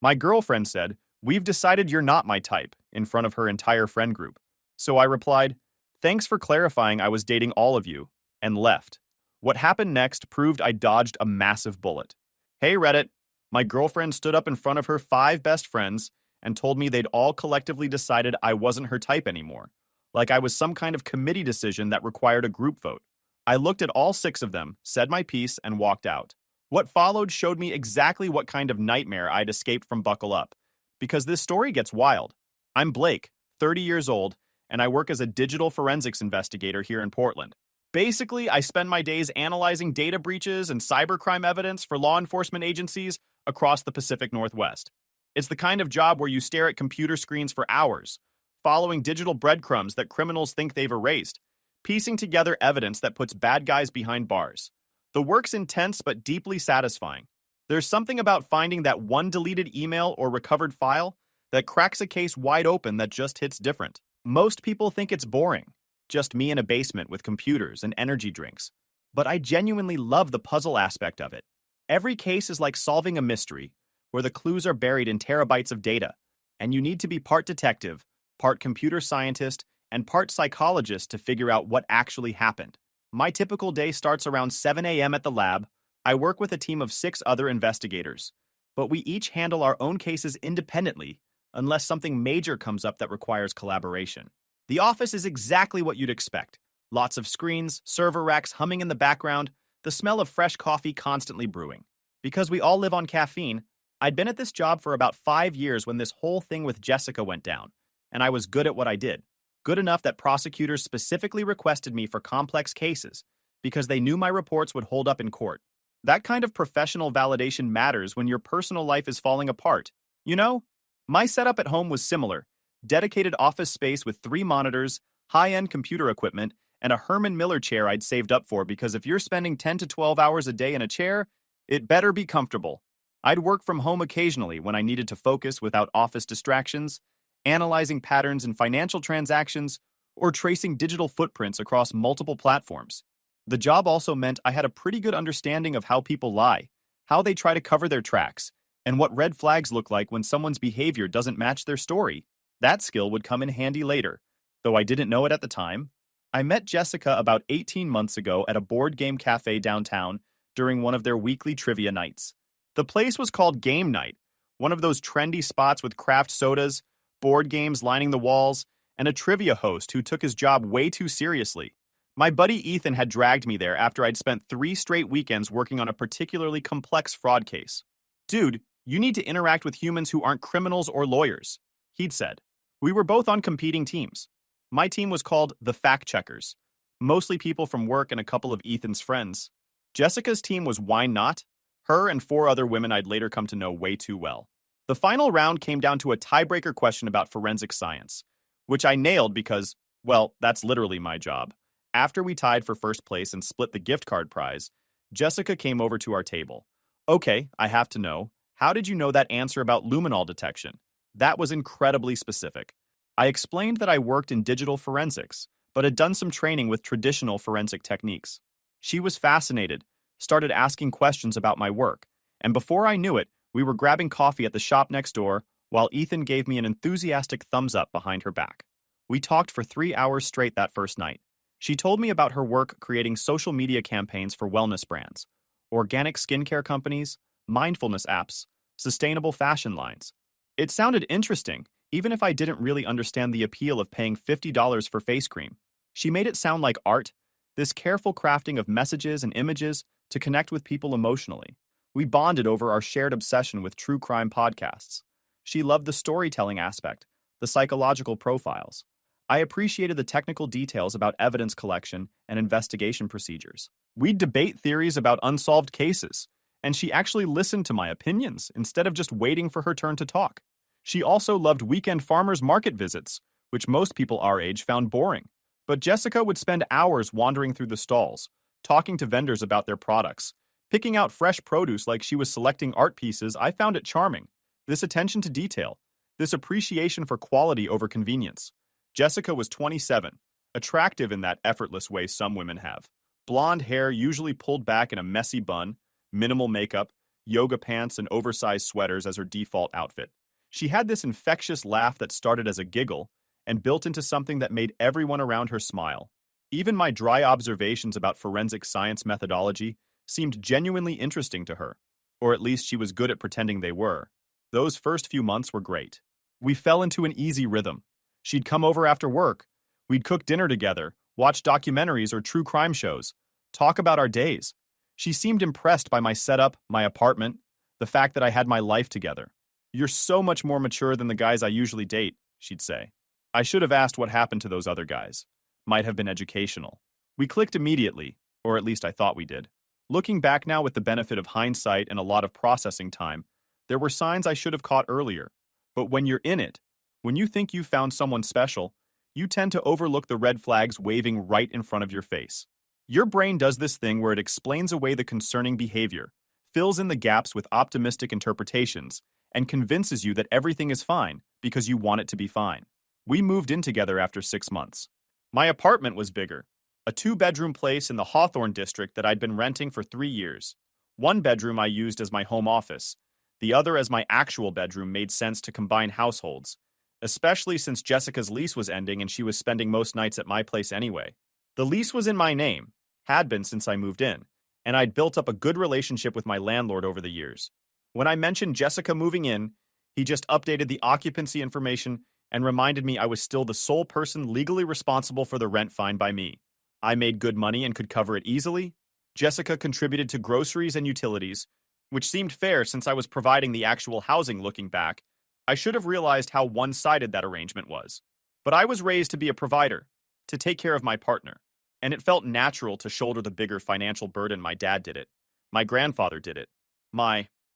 My girlfriend said, "We've decided you're not my type," in front of her entire friend group. So I replied, "Thanks for clarifying I was dating all of you," and left. What happened next proved I dodged a massive bullet. Hey Reddit, my girlfriend stood up in front of her 5 best friends and told me they'd all collectively decided I wasn't her type anymore, like I was some kind of committee decision that required a group vote. I looked at all 6 of them, said my piece, and walked out. What followed showed me exactly what kind of nightmare I'd escaped from Buckle Up. Because this story gets wild. I'm Blake, 30 years old, and I work as a digital forensics investigator here in Portland. Basically, I spend my days analyzing data breaches and cybercrime evidence for law enforcement agencies across the Pacific Northwest. It's the kind of job where you stare at computer screens for hours, following digital breadcrumbs that criminals think they've erased, piecing together evidence that puts bad guys behind bars. The work's intense but deeply satisfying. There's something about finding that one deleted email or recovered file that cracks a case wide open that just hits different. Most people think it's boring, just me in a basement with computers and energy drinks. But I genuinely love the puzzle aspect of it. Every case is like solving a mystery, where the clues are buried in terabytes of data, and you need to be part detective, part computer scientist, and part psychologist to figure out what actually happened. My typical day starts around 7 a.m. at the lab. I work with a team of 6 other investigators, but we each handle our own cases independently unless something major comes up that requires collaboration. The office is exactly what you'd expect. Lots of screens, server racks humming in the background, the smell of fresh coffee constantly brewing. Because we all live on caffeine, I'd been at this job for about 5 years when this whole thing with Jessica went down, and I was good at what I did. Good enough that prosecutors specifically requested me for complex cases because they knew my reports would hold up in court. That kind of professional validation matters when your personal life is falling apart. You know, my setup at home was similar. Dedicated office space with 3 monitors, high-end computer equipment, and a Herman Miller chair I'd saved up for because if you're spending 10 to 12 hours a day in a chair, it better be comfortable. I'd work from home occasionally when I needed to focus without office distractions, analyzing patterns in financial transactions, or tracing digital footprints across multiple platforms. The job also meant I had a pretty good understanding of how people lie, how they try to cover their tracks, and what red flags look like when someone's behavior doesn't match their story. That skill would come in handy later, though I didn't know it at the time. I met Jessica about 18 months ago at a board game cafe downtown during one of their weekly trivia nights. The place was called Game Night, one of those trendy spots with craft sodas, board games lining the walls, and a trivia host who took his job way too seriously. My buddy Ethan had dragged me there after I'd spent 3 straight weekends working on a particularly complex fraud case. "Dude, you need to interact with humans who aren't criminals or lawyers," he'd said. We were both on competing teams. My team was called the Fact Checkers, mostly people from work and a couple of Ethan's friends. Jessica's team was Why Not? Her and 4 other women I'd later come to know way too well. The final round came down to a tiebreaker question about forensic science, which I nailed because, well, that's literally my job. After we tied for first place and split the gift card prize, Jessica came over to our table. "Okay, I have to know, how did you know that answer about luminol detection? That was incredibly specific." I explained that I worked in digital forensics, but had done some training with traditional forensic techniques. She was fascinated, started asking questions about my work, and before I knew it, we were grabbing coffee at the shop next door while Ethan gave me an enthusiastic thumbs up behind her back. We talked for 3 hours straight that first night. She told me about her work creating social media campaigns for wellness brands, organic skincare companies, mindfulness apps, sustainable fashion lines. It sounded interesting, even if I didn't really understand the appeal of paying $50 for face cream. She made it sound like art, this careful crafting of messages and images to connect with people emotionally. We bonded over our shared obsession with true crime podcasts. She loved the storytelling aspect, the psychological profiles. I appreciated the technical details about evidence collection and investigation procedures. We'd debate theories about unsolved cases, and she actually listened to my opinions instead of just waiting for her turn to talk. She also loved weekend farmers market visits, which most people our age found boring. But Jessica would spend hours wandering through the stalls, talking to vendors about their products, picking out fresh produce like she was selecting art pieces. I found it charming. This attention to detail, this appreciation for quality over convenience. Jessica was 27, attractive in that effortless way some women have. Blonde hair usually pulled back in a messy bun, minimal makeup, yoga pants and oversized sweaters as her default outfit. She had this infectious laugh that started as a giggle and built into something that made everyone around her smile. Even my dry observations about forensic science methodology seemed genuinely interesting to her, or at least she was good at pretending they were. Those first few months were great. We fell into an easy rhythm. She'd come over after work. We'd cook dinner together, watch documentaries or true crime shows, talk about our days. She seemed impressed by my setup, my apartment, the fact that I had my life together. "You're so much more mature than the guys I usually date," she'd say. I should have asked what happened to those other guys. Might have been educational. We clicked immediately, or at least I thought we did. Looking back now with the benefit of hindsight and a lot of processing time, there were signs I should have caught earlier. But when you're in it, when you think you've found someone special, you tend to overlook the red flags waving right in front of your face. Your brain does this thing where it explains away the concerning behavior, fills in the gaps with optimistic interpretations, and convinces you that everything is fine because you want it to be fine. We moved in together after 6 months. My apartment was bigger, a 2-bedroom place in the Hawthorne district that I'd been renting for 3 years. One bedroom I used as my home office. The other as my actual bedroom made sense to combine households, especially since Jessica's lease was ending and she was spending most nights at my place anyway. The lease was in my name, had been since I moved in, and I'd built up a good relationship with my landlord over the years. When I mentioned Jessica moving in, he just updated the occupancy information and reminded me I was still the sole person legally responsible for the rent fine by me. I made good money and could cover it easily. Jessica contributed to groceries and utilities, which seemed fair since I was providing the actual housing. Looking back, I should have realized how one-sided that arrangement was. But I was raised to be a provider, to take care of my partner, and it felt natural to shoulder the bigger financial burden. My dad did it. My grandfather did it.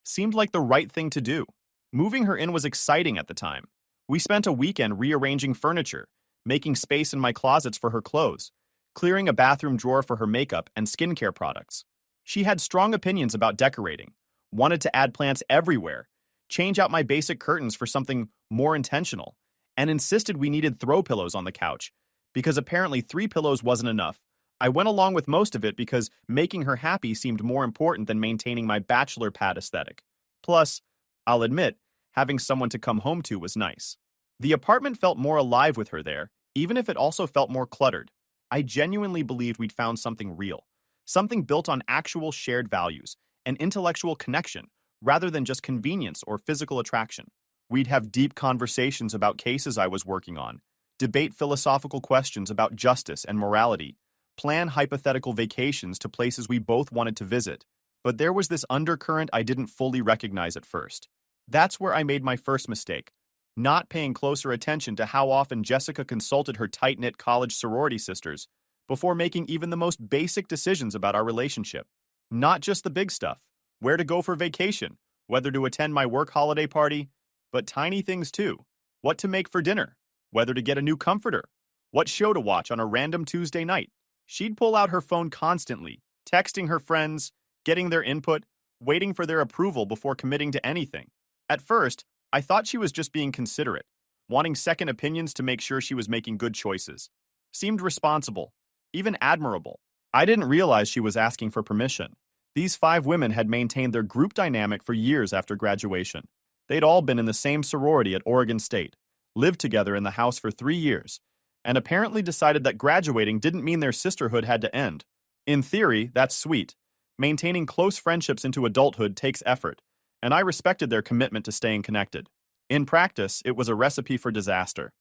Seemed like the right thing to do. Moving her in was exciting at the time. We spent a weekend rearranging furniture, making space in my closets for her clothes, clearing a bathroom drawer for her makeup and skincare products. She had strong opinions about decorating, wanted to add plants everywhere, change out my basic curtains for something more intentional, and insisted we needed throw pillows on the couch, because apparently 3 pillows wasn't enough. I went along with most of it because making her happy seemed more important than maintaining my bachelor pad aesthetic. Plus, I'll admit, having someone to come home to was nice. The apartment felt more alive with her there, even if it also felt more cluttered. I genuinely believed we'd found something real, something built on actual shared values, an intellectual connection, rather than just convenience or physical attraction. We'd have deep conversations about cases I was working on, debate philosophical questions about justice and morality, plan hypothetical vacations to places we both wanted to visit. But there was this undercurrent I didn't fully recognize at first. That's where I made my first mistake, not paying closer attention to how often Jessica consulted her tight-knit college sorority sisters before making even the most basic decisions about our relationship. Not just the big stuff, where to go for vacation, whether to attend my work holiday party, but tiny things too. What to make for dinner, whether to get a new comforter, what show to watch on a random Tuesday night. She'd pull out her phone constantly, texting her friends, getting their input, waiting for their approval before committing to anything. At first, I thought she was just being considerate, wanting second opinions to make sure she was making good choices. Seemed responsible, even admirable. I didn't realize she was asking for permission. These 5 women had maintained their group dynamic for years after graduation. They'd all been in the same sorority at Oregon State, lived together in the house for 3 years, and apparently decided that graduating didn't mean their sisterhood had to end. In theory, that's sweet. Maintaining close friendships into adulthood takes effort, and I respected their commitment to staying connected. In practice, it was a recipe for disaster.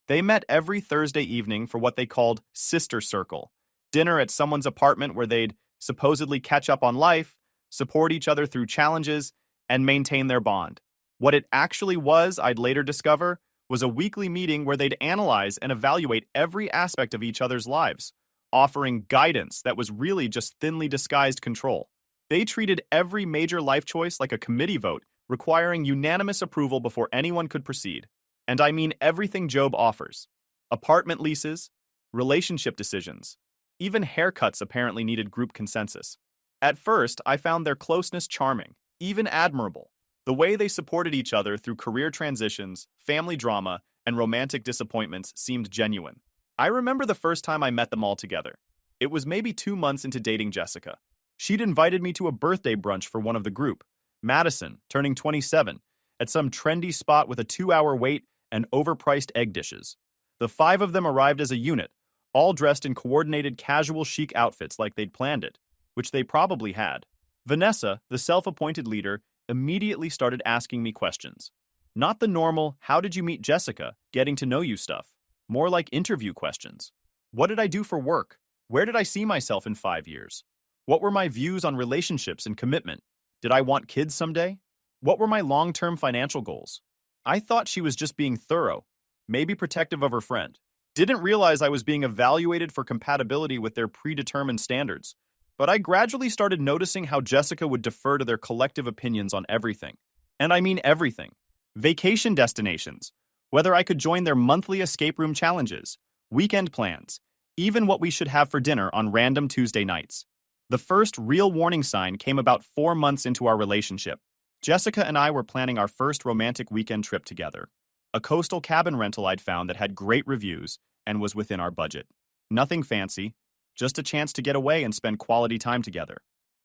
They met every Thursday evening for what they called Sister Circle, dinner at someone's apartment where they'd supposedly catch up on life, support each other through challenges, and maintain their bond. What it actually was, I'd later discover, was a weekly meeting where they'd analyze and evaluate every aspect of each other's lives, offering guidance that was really just thinly disguised control. They treated every major life choice like a committee vote, requiring unanimous approval before anyone could proceed. And I mean everything Job offers. Apartment leases, relationship decisions, even haircuts apparently needed group consensus. At first, I found their closeness charming, even admirable. The way they supported each other through career transitions, family drama, and romantic disappointments seemed genuine. I remember the first time I met them all together. It was maybe 2 months into dating Jessica. She'd invited me to a birthday brunch for one of the group, Madison, turning 27, at some trendy spot with a 2-hour wait and overpriced egg dishes. The 5 of them arrived as a unit, all dressed in coordinated casual chic outfits like they'd planned it, which they probably had. Vanessa, the self-appointed leader, immediately started asking me questions. Not the normal, how did you meet Jessica, getting to know you stuff. More like interview questions. What did I do for work? Where did I see myself in 5 years? What were my views on relationships and commitment? Did I want kids someday? What were my long-term financial goals? I thought she was just being thorough, maybe protective of her friend. Didn't realize I was being evaluated for compatibility with their predetermined standards. But I gradually started noticing how Jessica would defer to their collective opinions on everything. And I mean everything. Vacation destinations, whether I could join their monthly escape room challenges, weekend plans, even what we should have for dinner on random Tuesday nights. The first real warning sign came about 4 months into our relationship. Jessica and I were planning our first romantic weekend trip together. A coastal cabin rental I'd found that had great reviews and was within our budget. Nothing fancy, just a chance to get away and spend quality time together.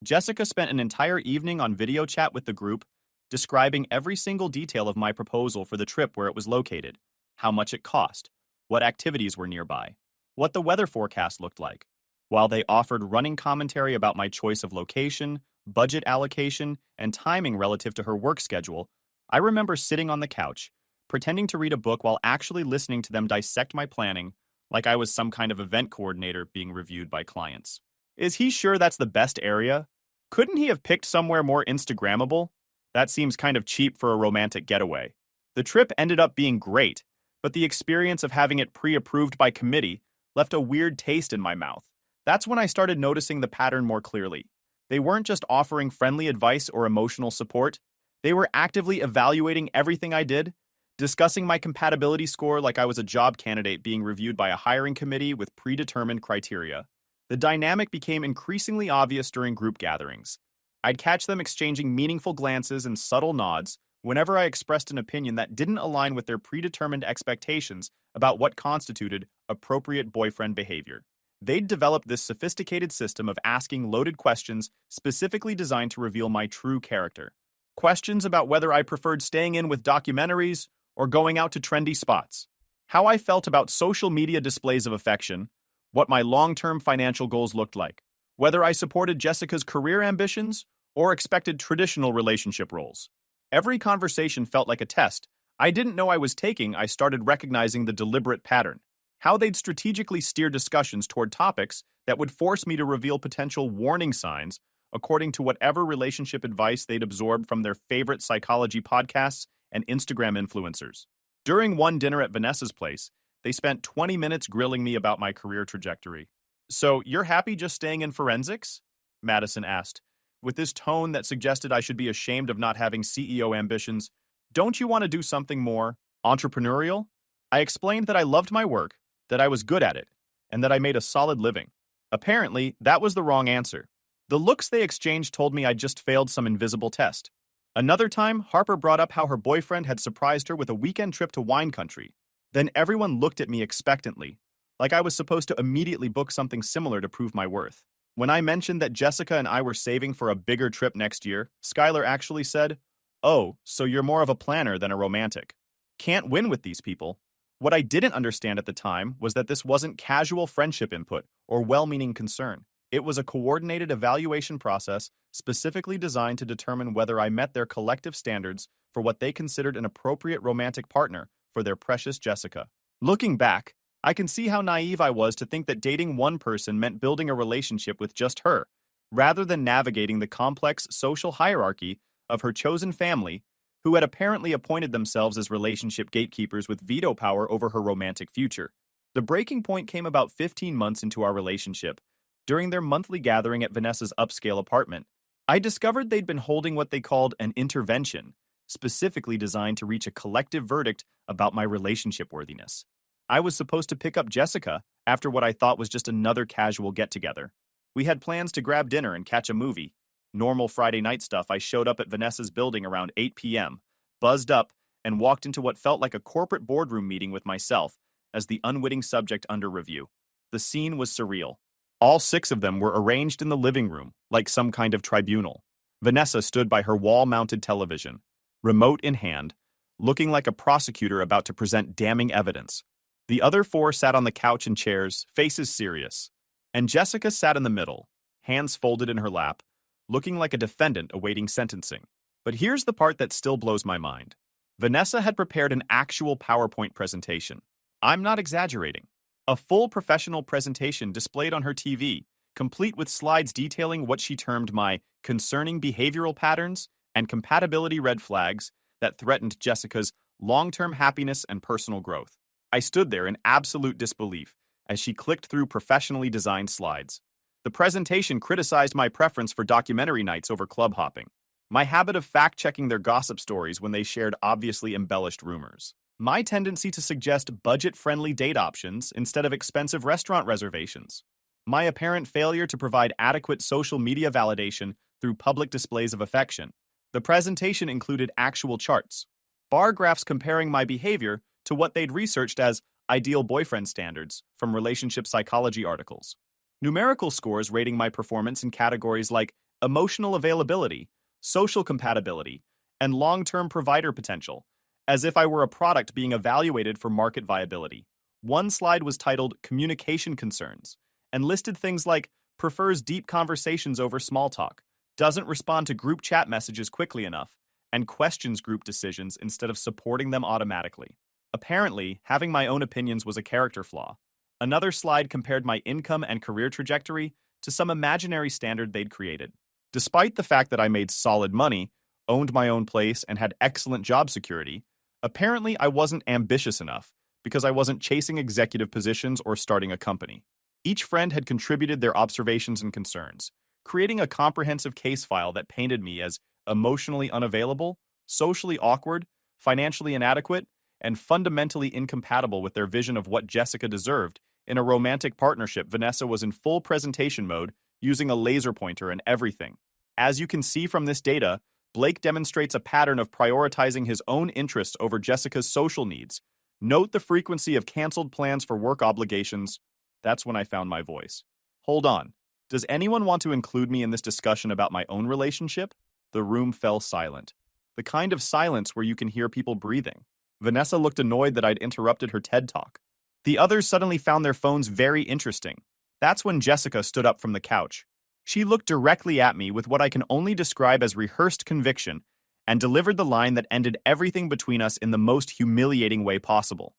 Jessica spent an entire evening on video chat with the group, describing every single detail of my proposal for the trip, where it was located, how much it cost, what activities were nearby, what the weather forecast looked like, while they offered running commentary about my choice of location, budget allocation, and timing relative to her work schedule. I remember sitting on the couch, pretending to read a book while actually listening to them dissect my planning like I was some kind of event coordinator being reviewed by clients. Is he sure that's the best area? Couldn't he have picked somewhere more Instagrammable? That seems kind of cheap for a romantic getaway. The trip ended up being great, but the experience of having it pre-approved by committee left a weird taste in my mouth. That's when I started noticing the pattern more clearly. They weren't just offering friendly advice or emotional support. They were actively evaluating everything I did, discussing my compatibility score like I was a job candidate being reviewed by a hiring committee with predetermined criteria. The dynamic became increasingly obvious during group gatherings. I'd catch them exchanging meaningful glances and subtle nods whenever I expressed an opinion that didn't align with their predetermined expectations about what constituted appropriate boyfriend behavior. They'd developed this sophisticated system of asking loaded questions specifically designed to reveal my true character. Questions about whether I preferred staying in with documentaries or going out to trendy spots, how I felt about social media displays of affection, what my long-term financial goals looked like, whether I supported Jessica's career ambitions or expected traditional relationship roles. Every conversation felt like a test I didn't know I was taking. I started recognizing the deliberate pattern, how they'd strategically steer discussions toward topics that would force me to reveal potential warning signs according to whatever relationship advice they'd absorbed from their favorite psychology podcasts and Instagram influencers. During one dinner at Vanessa's place, they spent 20 minutes grilling me about my career trajectory. "So, you're happy just staying in forensics?" Madison asked, with this tone that suggested I should be ashamed of not having CEO ambitions. "Don't you want to do something more entrepreneurial?" I explained that I loved my work, that I was good at it, and that I made a solid living. Apparently, that was the wrong answer. The looks they exchanged told me I'd just failed some invisible test. Another time, Harper brought up how her boyfriend had surprised her with a weekend trip to wine country. Then everyone looked at me expectantly, like I was supposed to immediately book something similar to prove my worth. When I mentioned that Jessica and I were saving for a bigger trip next year, Skylar actually said, "Oh, so you're more of a planner than a romantic." Can't win with these people. What I didn't understand at the time was that this wasn't casual friendship input or well-meaning concern. It was a coordinated evaluation process specifically designed to determine whether I met their collective standards for what they considered an appropriate romantic partner for their precious Jessica. Looking back, I can see how naive I was to think that dating one person meant building a relationship with just her, rather than navigating the complex social hierarchy of her chosen family, who had apparently appointed themselves as relationship gatekeepers with veto power over her romantic future. The breaking point came about 15 months into our relationship, during their monthly gathering at Vanessa's upscale apartment. I discovered they'd been holding what they called an intervention, specifically designed to reach a collective verdict about my relationship worthiness. I was supposed to pick up Jessica after what I thought was just another casual get-together. We had plans to grab dinner and catch a movie. Normal Friday night stuff. I showed up at Vanessa's building around 8 p.m., buzzed up, and walked into what felt like a corporate boardroom meeting with myself as the unwitting subject under review. The scene was surreal. All 6 of them were arranged in the living room, like some kind of tribunal. Vanessa stood by her wall-mounted television, remote in hand, looking like a prosecutor about to present damning evidence. The other four sat on the couch and chairs, faces serious, and Jessica sat in the middle, hands folded in her lap, looking like a defendant awaiting sentencing. But here's the part that still blows my mind. Vanessa had prepared an actual PowerPoint presentation. I'm not exaggerating. A full professional presentation displayed on her TV, complete with slides detailing what she termed my concerning behavioral patterns and compatibility red flags that threatened Jessica's long-term happiness and personal growth. I stood there in absolute disbelief as she clicked through professionally designed slides. The presentation criticized my preference for documentary nights over club hopping, my habit of fact-checking their gossip stories when they shared obviously embellished rumors, my tendency to suggest budget-friendly date options instead of expensive restaurant reservations, my apparent failure to provide adequate social media validation through public displays of affection. The presentation included actual charts, bar graphs comparing my behavior to what they'd researched as ideal boyfriend standards from relationship psychology articles, numerical scores rating my performance in categories like emotional availability, social compatibility, and long-term provider potential, as if I were a product being evaluated for market viability. One slide was titled Communication Concerns and listed things like prefers deep conversations over small talk, doesn't respond to group chat messages quickly enough, and questions group decisions instead of supporting them automatically. Apparently, having my own opinions was a character flaw. Another slide compared my income and career trajectory to some imaginary standard they'd created. Despite the fact that I made solid money, owned my own place, and had excellent job security, apparently I wasn't ambitious enough because I wasn't chasing executive positions or starting a company. Each friend had contributed their observations and concerns, creating a comprehensive case file that painted me as emotionally unavailable, socially awkward, financially inadequate, and fundamentally incompatible with their vision of what Jessica deserved. In a romantic partnership, Vanessa was in full presentation mode, using a laser pointer and everything. As you can see from this data, Blake demonstrates a pattern of prioritizing his own interests over Jessica's social needs. Note the frequency of canceled plans for work obligations. That's when I found my voice. Hold on. Does anyone want to include me in this discussion about my own relationship? The room fell silent. The kind of silence where you can hear people breathing. Vanessa looked annoyed that I'd interrupted her TED Talk. The others suddenly found their phones very interesting. That's when Jessica stood up from the couch. She looked directly at me with what I can only describe as rehearsed conviction and delivered the line that ended everything between us in the most humiliating way possible.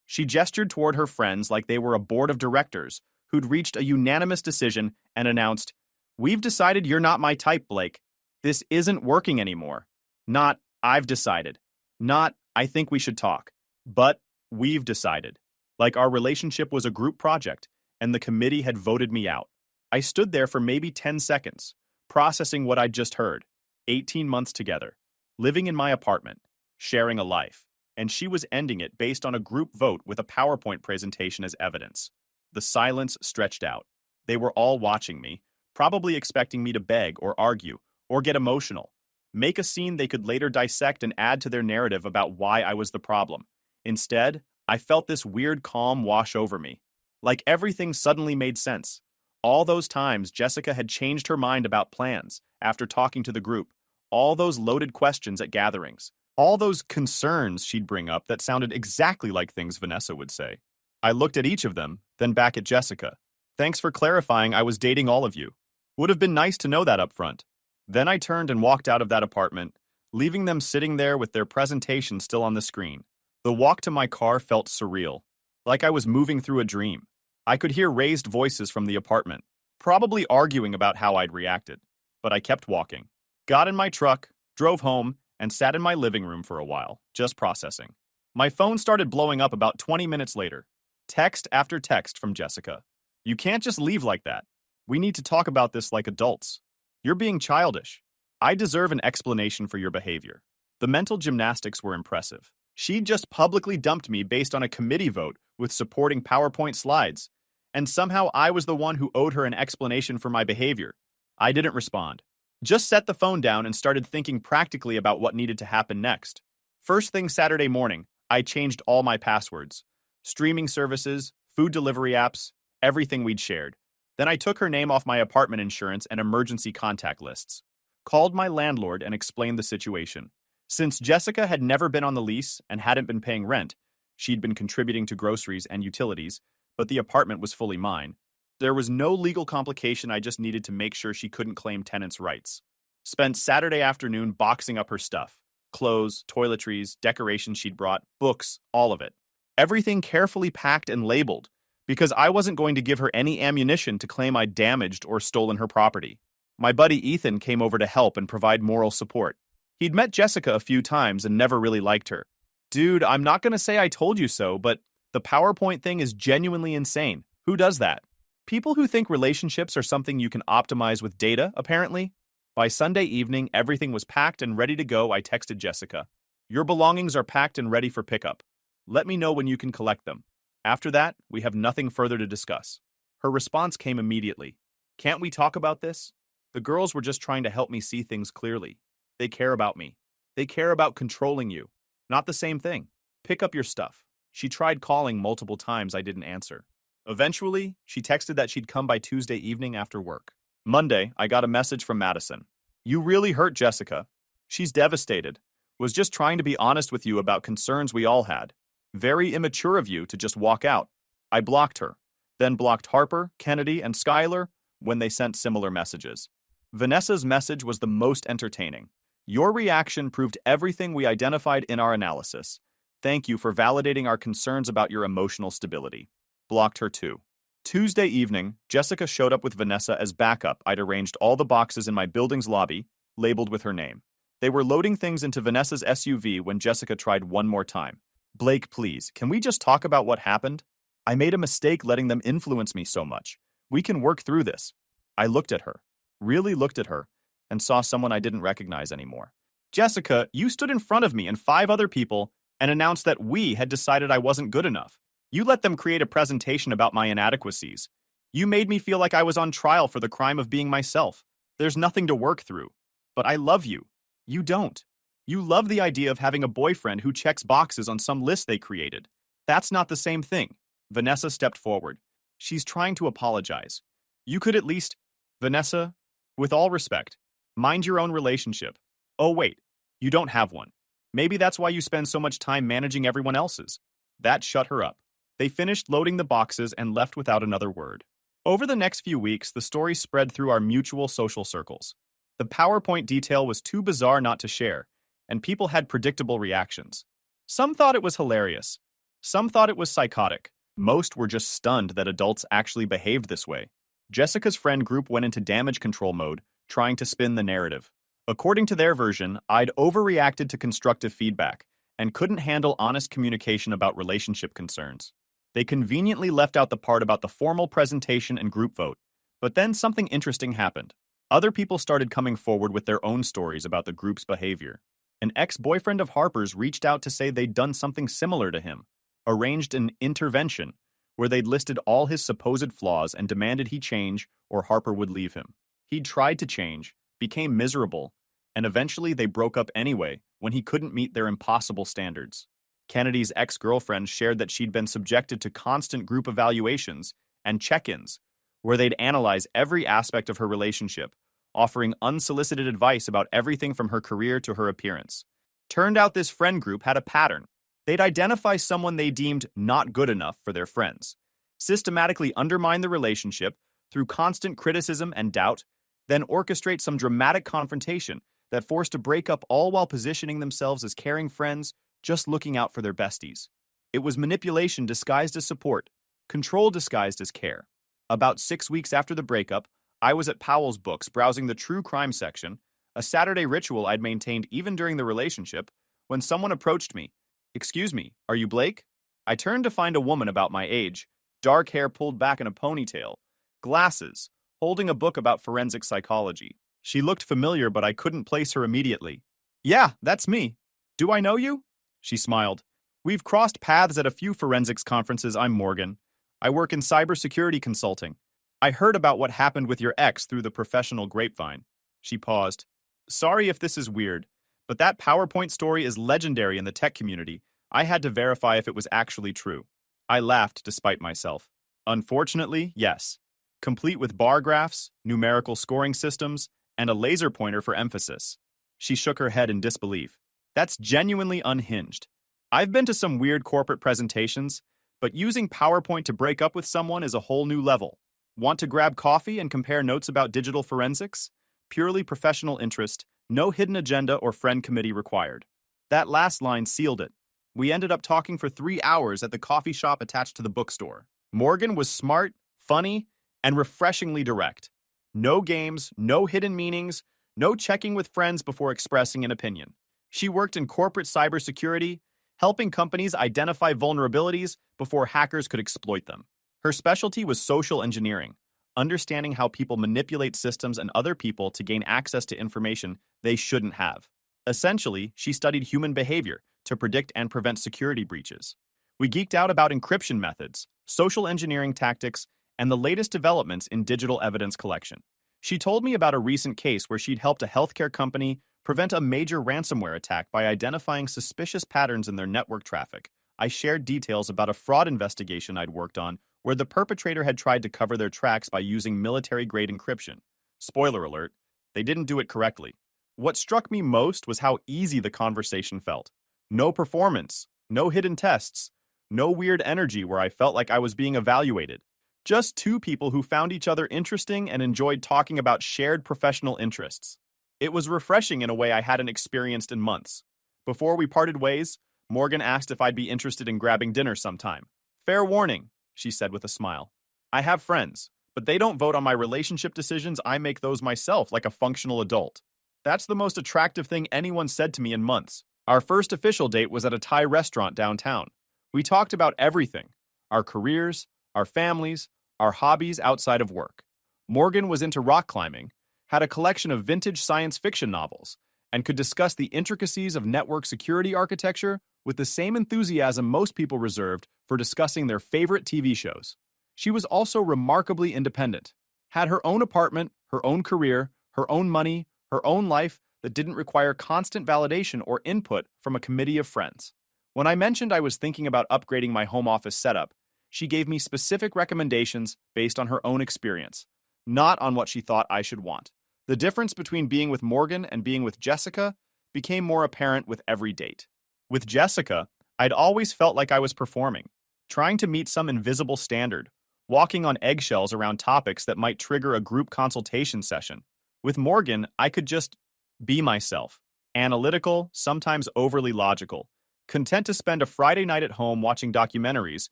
She gestured toward her friends like they were a board of directors who'd reached a unanimous decision and announced, "We've decided you're not my type, Blake. This isn't working anymore. Not, I've decided. Not, I think we should talk. But, we've decided." Like our relationship was a group project, and the committee had voted me out. I stood there for maybe 10 seconds, processing what I'd just heard. 18 months together, living in my apartment, sharing a life, and she was ending it based on a group vote with a PowerPoint presentation as evidence. The silence stretched out. They were all watching me, probably expecting me to beg or argue or get emotional, make a scene they could later dissect and add to their narrative about why I was the problem. Instead, I felt this weird calm wash over me. Like everything suddenly made sense. All those times Jessica had changed her mind about plans after talking to the group. All those loaded questions at gatherings. All those concerns she'd bring up that sounded exactly like things Vanessa would say. I looked at each of them, then back at Jessica. Thanks for clarifying I was dating all of you. Would have been nice to know that up front. Then I turned and walked out of that apartment, leaving them sitting there with their presentation still on the screen. The walk to my car felt surreal, like I was moving through a dream. I could hear raised voices from the apartment, probably arguing about how I'd reacted. But I kept walking. Got in my truck, drove home, and sat in my living room for a while, just processing. My phone started blowing up about 20 minutes later. Text after text from Jessica. "You can't just leave like that. We need to talk about this like adults. You're being childish. I deserve an explanation for your behavior." The mental gymnastics were impressive. She'd just publicly dumped me based on a committee vote with supporting PowerPoint slides, and somehow I was the one who owed her an explanation for my behavior. I didn't respond. Just set the phone down and started thinking practically about what needed to happen next. First thing Saturday morning, I changed all my passwords. Streaming services, food delivery apps, everything we'd shared. Then I took her name off my apartment insurance and emergency contact lists. called my landlord and explained the situation. Since Jessica had never been on the lease and hadn't been paying rent, she'd been contributing to groceries and utilities, but the apartment was fully mine. There was no legal complication, I just needed to make sure she couldn't claim tenants' rights. Spent Saturday afternoon boxing up her stuff. Clothes, toiletries, decorations she'd brought, books, all of it. Everything carefully packed and labeled, because I wasn't going to give her any ammunition to claim I'd damaged or stolen her property. My buddy Ethan came over to help and provide moral support. He'd met Jessica a few times and never really liked her. Dude, I'm not going to say I told you so, but the PowerPoint thing is genuinely insane. Who does that? People who think relationships are something you can optimize with data, apparently. By Sunday evening, everything was packed and ready to go. I texted Jessica. Your belongings are packed and ready for pickup. Let me know when you can collect them. After that, we have nothing further to discuss. Her response came immediately. Can't we talk about this? The girls were just trying to help me see things clearly. They care about me. They care about controlling you. Not the same thing. Pick up your stuff. She tried calling multiple times. I didn't answer. Eventually, she texted that she'd come by Tuesday evening after work. Monday, I got a message from Madison. You really hurt Jessica. She's devastated. Was just trying to be honest with you about concerns we all had. Very immature of you to just walk out. I blocked her, then blocked Harper, Kennedy, and Skylar when they sent similar messages. Vanessa's message was the most entertaining. Your reaction proved everything we identified in our analysis. Thank you for validating our concerns about your emotional stability. Blocked her too. Tuesday evening, Jessica showed up with Vanessa as backup. I'd arranged all the boxes in my building's lobby, labeled with her name. They were loading things into Vanessa's SUV when Jessica tried one more time. Blake, please, can we just talk about what happened? I made a mistake letting them influence me so much. We can work through this. I looked at her, really looked at her, and saw someone I didn't recognize anymore. Jessica, you stood in front of me and 5 other people and announced that we had decided I wasn't good enough. You let them create a presentation about my inadequacies. You made me feel like I was on trial for the crime of being myself. There's nothing to work through. But I love you. You don't. You love the idea of having a boyfriend who checks boxes on some list they created. That's not the same thing. Vanessa stepped forward. She's trying to apologize. You could at least... Vanessa, with all respect, mind your own relationship. Oh wait, you don't have one. Maybe that's why you spend so much time managing everyone else's. That shut her up. They finished loading the boxes and left without another word. Over the next few weeks, the story spread through our mutual social circles. The PowerPoint detail was too bizarre not to share, and people had predictable reactions. Some thought it was hilarious. Some thought it was psychotic. Most were just stunned that adults actually behaved this way. Jessica's friend group went into damage control mode, trying to spin the narrative. According to their version, I'd overreacted to constructive feedback and couldn't handle honest communication about relationship concerns. They conveniently left out the part about the formal presentation and group vote. But then something interesting happened. Other people started coming forward with their own stories about the group's behavior. An ex-boyfriend of Harper's reached out to say they'd done something similar to him, arranged an intervention where they'd listed all his supposed flaws and demanded he change or Harper would leave him. He'd tried to change, became miserable, and eventually they broke up anyway when he couldn't meet their impossible standards. Kennedy's ex-girlfriend shared that she'd been subjected to constant group evaluations and check-ins where they'd analyze every aspect of her relationship, offering unsolicited advice about everything from her career to her appearance. Turned out this friend group had a pattern. They'd identify someone they deemed not good enough for their friends, systematically undermine the relationship through constant criticism and doubt, then orchestrate some dramatic confrontation that forced a breakup, all while positioning themselves as caring friends just looking out for their besties. It was manipulation disguised as support, control disguised as care. About 6 weeks after the breakup, I was at Powell's Books browsing the true crime section, a Saturday ritual I'd maintained even during the relationship, when someone approached me. Excuse me, are you Blake? I turned to find a woman about my age, dark hair pulled back in a ponytail, glasses, holding a book about forensic psychology. She looked familiar, but I couldn't place her immediately. Yeah, that's me. Do I know you? She smiled. We've crossed paths at a few forensics conferences. I'm Morgan. I work in cybersecurity consulting. I heard about what happened with your ex through the professional grapevine. She paused. Sorry if this is weird, but that PowerPoint story is legendary in the tech community. I had to verify if it was actually true. I laughed despite myself. Unfortunately, yes. Complete with bar graphs, numerical scoring systems, and a laser pointer for emphasis. She shook her head in disbelief. That's genuinely unhinged. I've been to some weird corporate presentations, but using PowerPoint to break up with someone is a whole new level. Want to grab coffee and compare notes about digital forensics? Purely professional interest, no hidden agenda or friend committee required. That last line sealed it. We ended up talking for 3 hours at the coffee shop attached to the bookstore. Morgan was smart, funny, and refreshingly direct. No games, no hidden meanings, no checking with friends before expressing an opinion. She worked in corporate cybersecurity, helping companies identify vulnerabilities before hackers could exploit them. Her specialty was social engineering, understanding how people manipulate systems and other people to gain access to information they shouldn't have. Essentially, she studied human behavior to predict and prevent security breaches. We geeked out about encryption methods, social engineering tactics, and the latest developments in digital evidence collection. She told me about a recent case where she'd helped a healthcare company prevent a major ransomware attack by identifying suspicious patterns in their network traffic. I shared details about a fraud investigation I'd worked on where the perpetrator had tried to cover their tracks by using military-grade encryption. Spoiler alert, they didn't do it correctly. What struck me most was how easy the conversation felt. No performance, no hidden tests, no weird energy where I felt like I was being evaluated. Just two people who found each other interesting and enjoyed talking about shared professional interests. It was refreshing in a way I hadn't experienced in months. Before we parted ways, Morgan asked if I'd be interested in grabbing dinner sometime. Fair warning, she said with a smile. I have friends, but they don't vote on my relationship decisions. I make those myself like a functional adult. That's the most attractive thing anyone said to me in months. Our first official date was at a Thai restaurant downtown. We talked about everything, our careers, our families, our hobbies outside of work. Morgan was into rock climbing, had a collection of vintage science fiction novels, and could discuss the intricacies of network security architecture with the same enthusiasm most people reserved for discussing their favorite TV shows. She was also remarkably independent, had her own apartment, her own career, her own money, her own life that didn't require constant validation or input from a committee of friends. When I mentioned I was thinking about upgrading my home office setup, she gave me specific recommendations based on her own experience, not on what she thought I should want. The difference between being with Morgan and being with Jessica became more apparent with every date. With Jessica, I'd always felt like I was performing, trying to meet some invisible standard, walking on eggshells around topics that might trigger a group consultation session. With Morgan, I could just be myself, analytical, sometimes overly logical, content to spend a Friday night at home watching documentaries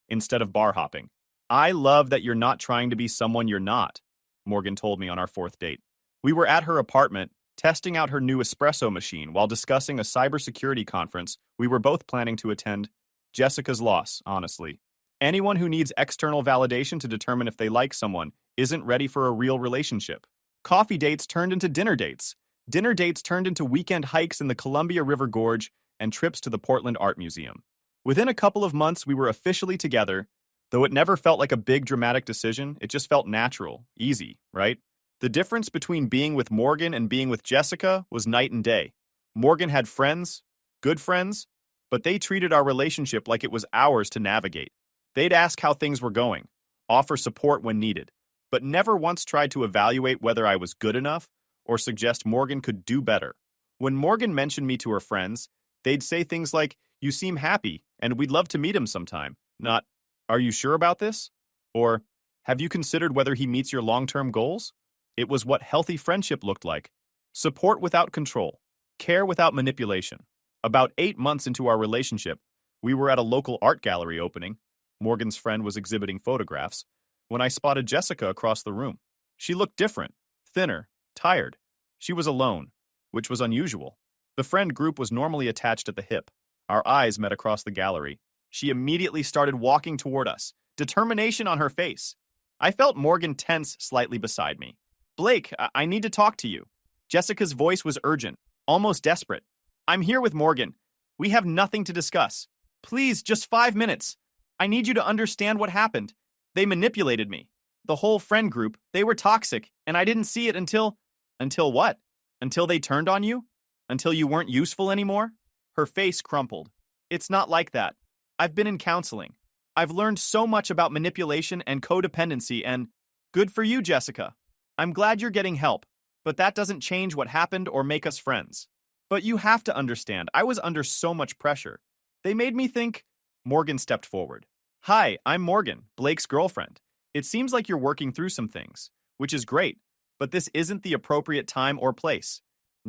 instead of bar hopping. I love that you're not trying to be someone you're not, Morgan told me on our fourth date. We were at her apartment, testing out her new espresso machine while discussing a cybersecurity conference we were both planning to attend. Jessica's loss, honestly. Anyone who needs external validation to determine if they like someone isn't ready for a real relationship. Coffee dates turned into dinner dates. Dinner dates turned into weekend hikes in the Columbia River Gorge and trips to the Portland Art Museum. Within a couple of months, we were officially together. Though it never felt like a big dramatic decision, it just felt natural, easy, right? The difference between being with Morgan and being with Jessica was night and day. Morgan had friends, good friends, but they treated our relationship like it was ours to navigate. They'd ask how things were going, offer support when needed, but never once tried to evaluate whether I was good enough or suggest Morgan could do better. When Morgan mentioned me to her friends, they'd say things like, "You seem happy, and we'd love to meet him sometime." Not, "Are you sure about this?" Or, "Have you considered whether he meets your long-term goals?" It was what healthy friendship looked like. Support without control. Care without manipulation. About 8 months into our relationship, we were at a local art gallery opening. Morgan's friend was exhibiting photographs when I spotted Jessica across the room. She looked different, thinner, tired. She was alone, which was unusual. The friend group was normally attached at the hip. Our eyes met across the gallery. She immediately started walking toward us, determination on her face. I felt Morgan tense slightly beside me. "Blake, I need to talk to you." Jessica's voice was urgent, almost desperate. "I'm here with Morgan. We have nothing to discuss. Please, just 5 minutes. I need you to understand what happened. They manipulated me. The whole friend group, they were toxic, and I didn't see it until..." "Until what? Until they turned on you? Until you weren't useful anymore?" Her face crumpled. "It's not like that. I've been in counseling. I've learned so much about manipulation and codependency and..." "Good for you, Jessica. I'm glad you're getting help. But that doesn't change what happened or make us friends. But you have to understand, I was under so much pressure. They made me think. Morgan stepped forward. Hi, I'm Morgan, Blake's girlfriend. It seems like you're working through some things, which is great, but this isn't the appropriate time or place.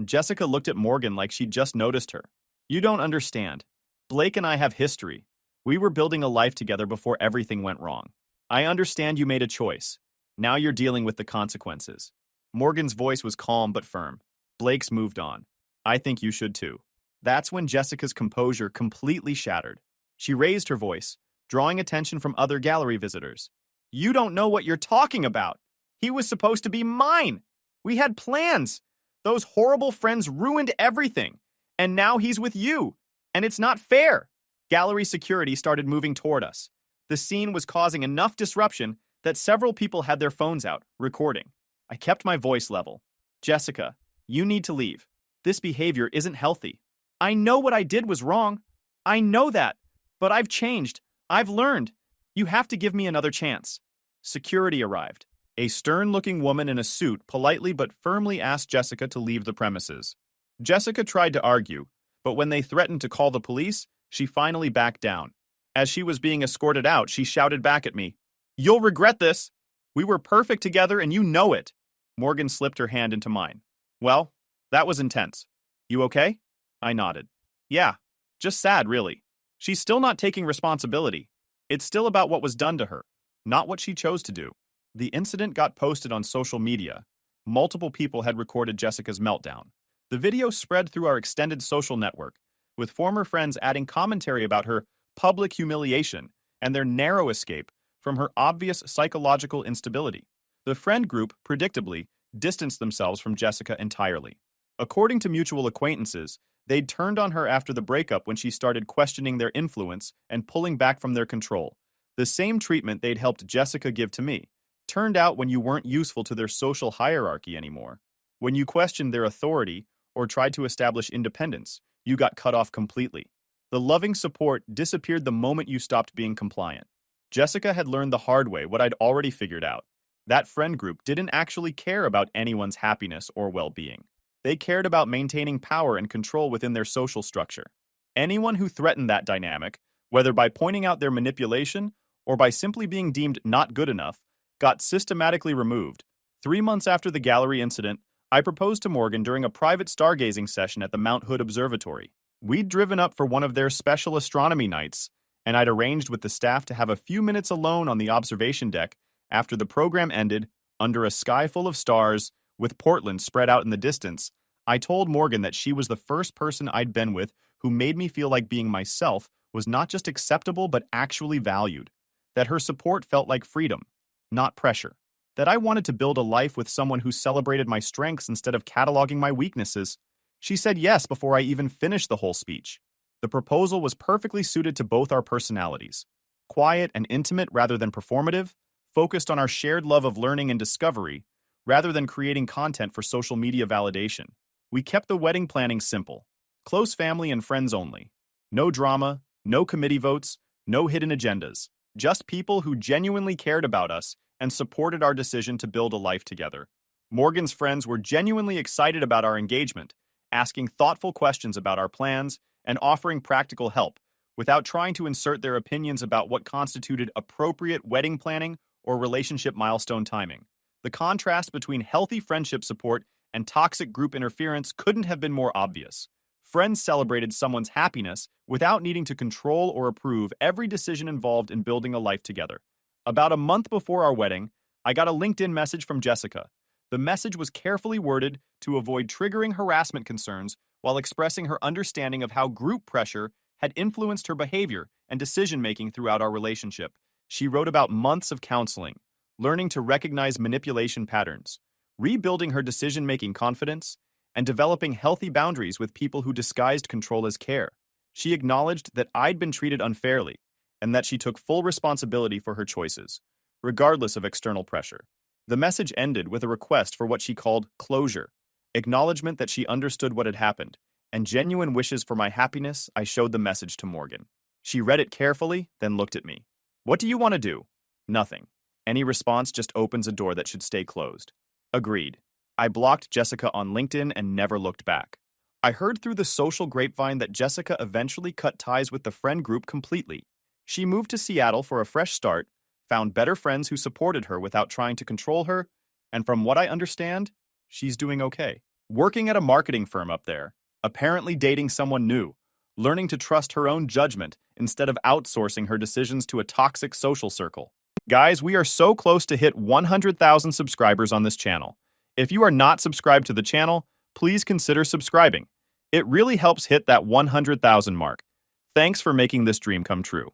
Jessica looked at Morgan like she'd just noticed her. You don't understand. Blake and I have history. We were building a life together before everything went wrong. I understand you made a choice. Now you're dealing with the consequences. Morgan's voice was calm but firm. Blake's moved on. I think you should too. That's when Jessica's composure completely shattered. She raised her voice, drawing attention from other gallery visitors. You don't know what you're talking about. He was supposed to be mine. We had plans. Those horrible friends ruined everything. And now he's with you. And it's not fair. Gallery security started moving toward us. The scene was causing enough disruption that several people had their phones out, recording. I kept my voice level. Jessica, you need to leave. This behavior isn't healthy. I know what I did was wrong. I know that. But I've changed. I've learned. You have to give me another chance. Security arrived. A stern-looking woman in a suit politely but firmly asked Jessica to leave the premises. Jessica tried to argue, but when they threatened to call the police, she finally backed down. As she was being escorted out, she shouted back at me, You'll regret this. We were perfect together and you know it. Morgan slipped her hand into mine. Well, that was intense. You okay? I nodded. Yeah, just sad, really. She's still not taking responsibility. It's still about what was done to her, not what she chose to do. The incident got posted on social media. Multiple people had recorded Jessica's meltdown. The video spread through our extended social network, with former friends adding commentary about her public humiliation and their narrow escape from her obvious psychological instability. The friend group, predictably, distanced themselves from Jessica entirely. According to mutual acquaintances, they'd turned on her after the breakup when she started questioning their influence and pulling back from their control. The same treatment they'd helped Jessica give to me. Turned out when you weren't useful to their social hierarchy anymore. When you questioned their authority or tried to establish independence, you got cut off completely. The loving support disappeared the moment you stopped being compliant. Jessica had learned the hard way what I'd already figured out. That friend group didn't actually care about anyone's happiness or well-being. They cared about maintaining power and control within their social structure. Anyone who threatened that dynamic, whether by pointing out their manipulation or by simply being deemed not good enough, got systematically removed. 3 months after the gallery incident, I proposed to Morgan during a private stargazing session at the Mount Hood Observatory. We'd driven up for one of their special astronomy nights, and I'd arranged with the staff to have a few minutes alone on the observation deck after the program ended, under a sky full of stars, with Portland spread out in the distance. I told Morgan that she was the first person I'd been with who made me feel like being myself was not just acceptable but actually valued. That her support felt like freedom, not pressure. That I wanted to build a life with someone who celebrated my strengths instead of cataloging my weaknesses. She said yes before I even finished the whole speech. The proposal was perfectly suited to both our personalities. Quiet and intimate rather than performative, focused on our shared love of learning and discovery, rather than creating content for social media validation. We kept the wedding planning simple. Close family and friends only. No drama, no committee votes, no hidden agendas. Just people who genuinely cared about us and supported our decision to build a life together. Morgan's friends were genuinely excited about our engagement, asking thoughtful questions about our plans and offering practical help, without trying to insert their opinions about what constituted appropriate wedding planning or relationship milestone timing. The contrast between healthy friendship support and toxic group interference couldn't have been more obvious. Friends celebrated someone's happiness without needing to control or approve every decision involved in building a life together. About a month before our wedding, I got a LinkedIn message from Jessica. The message was carefully worded to avoid triggering harassment concerns while expressing her understanding of how group pressure had influenced her behavior and decision-making throughout our relationship. She wrote about months of counseling, learning to recognize manipulation patterns, rebuilding her decision-making confidence, and developing healthy boundaries with people who disguised control as care. She acknowledged that I'd been treated unfairly and that she took full responsibility for her choices, regardless of external pressure. The message ended with a request for what she called closure, acknowledgement that she understood what had happened, and genuine wishes for my happiness. I showed the message to Morgan. She read it carefully, then looked at me. What do you want to do? Nothing. Any response just opens a door that should stay closed. Agreed. I blocked Jessica on LinkedIn and never looked back. I heard through the social grapevine that Jessica eventually cut ties with the friend group completely. She moved to Seattle for a fresh start, found better friends who supported her without trying to control her, and from what I understand, she's doing okay. Working at a marketing firm up there, apparently dating someone new, learning to trust her own judgment instead of outsourcing her decisions to a toxic social circle. Guys, we are so close to hit 100,000 subscribers on this channel. If you are not subscribed to the channel, please consider subscribing. It really helps hit that 100,000 mark. Thanks for making this dream come true.